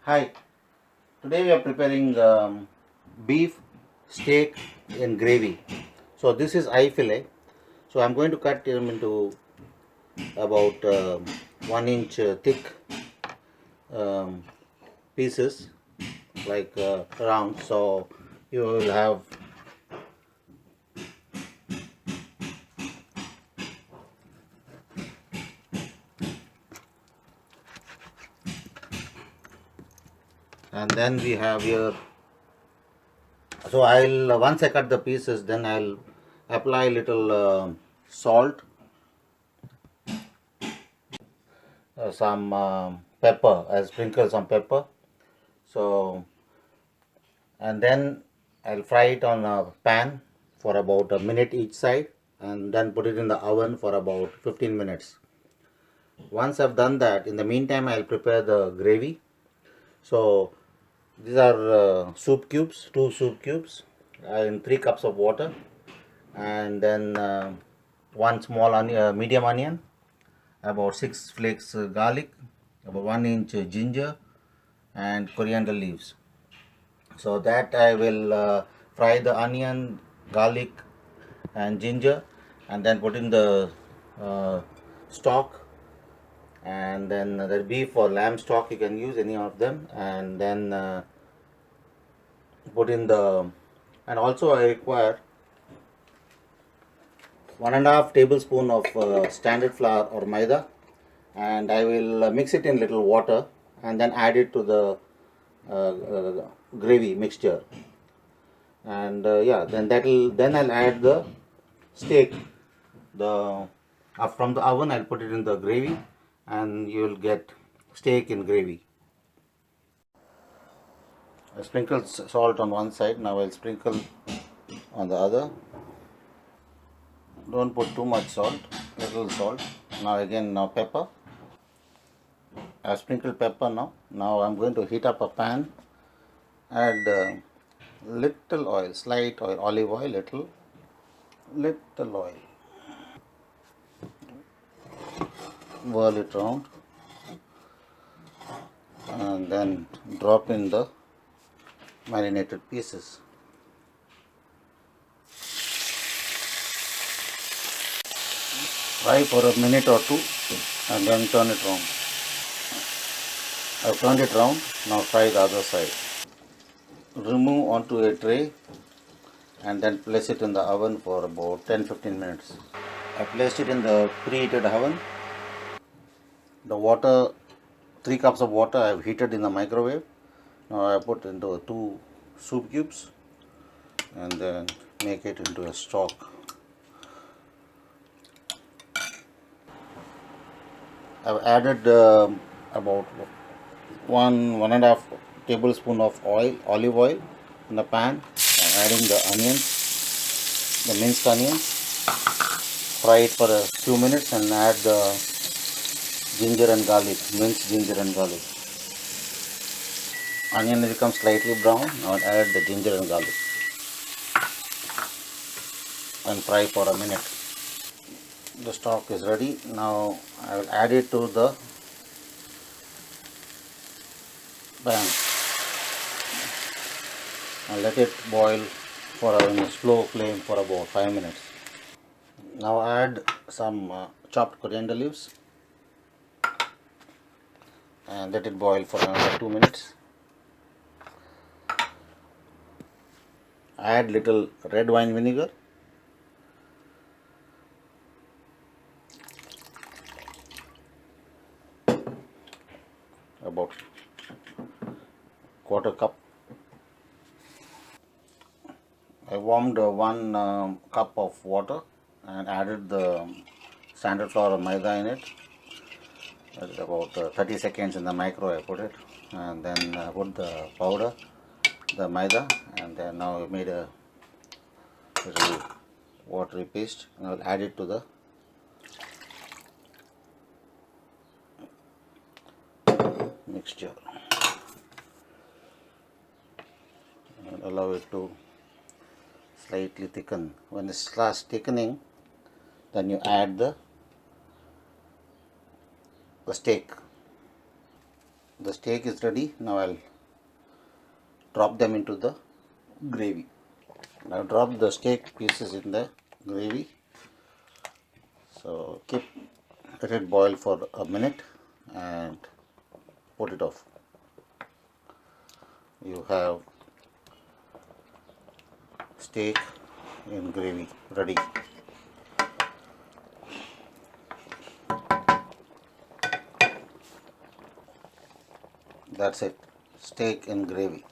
Hi, today we are preparing beef steak in gravy. So this is eye fillet. So I'm going to cut them into about 1 inch thick um, pieces, like round. So you will have and then we have here. So I'll once I cut the pieces, then I'll apply little salt, some pepper. I'll sprinkle some pepper. So and then I'll fry it on a pan for about a minute each side, and then put it in the oven for about 15 minutes. Once I've done that, in the meantime I'll prepare the gravy. So these are soup cubes, 2 soup cubes in 3 cups of water, and then one small onion, medium onion, about 6 flakes garlic, about 1 inch ginger, and coriander leaves. So that I will fry the onion, garlic and ginger, and then put in the uh, stock, and then the beef or lamb stock, you can use any of them, and then put in the, and also I require 1.5 tablespoon of standard flour or maida, and I will mix it in little water and then add it to the gravy mixture. And yeah, then I'll add the steak, the from the oven. I'll put it in the gravy, and you'll get steak in gravy. I sprinkled salt on one side, now I'll sprinkle on the other. Don't put too much salt, little salt. Now pepper. I sprinkled pepper. Now I'm going to heat up a pan, add little oil, slight oil, olive oil, little oil. Whirl it round, and then drop in the marinated pieces. Fry for a minute or two, and then turn it round. I've turned it round. Now fry the other side. Remove onto a tray and then place it in the oven for about 10-15 minutes. I placed it in the preheated oven. The water, 3 cups of water I have heated in the microwave. Now I put into 2 soup cubes and then make it into a stock. I've added about 1.5 tablespoon of olive oil in the pan. I'm adding the onions, the minced onions. Fry it for a few minutes and add the ginger and garlic, minced ginger and garlic. Onion will become slightly brown. Now I'll add the ginger and garlic and fry for a minute. The stock is ready. Now I will add it to the pan and let it boil for a slow flame for about 5 minutes. Now add some chopped coriander leaves and let it boil for another 2 minutes. Add little red wine vinegar, about quarter cup. I warmed 1 cup of water and added the standard flour or maida in it. That's about 30 seconds in the micro I put it, and then put the powder, the maida, and then now I made a little watery paste, and I'll add it to the mixture and allow it to slightly thicken. When it starts thickening, then you add the steak. The steak is ready. Now I'll drop them into the gravy. Now drop the steak pieces in the gravy. So let it boil for a minute and put it off. You have steak in gravy ready. That's it. Steak in gravy.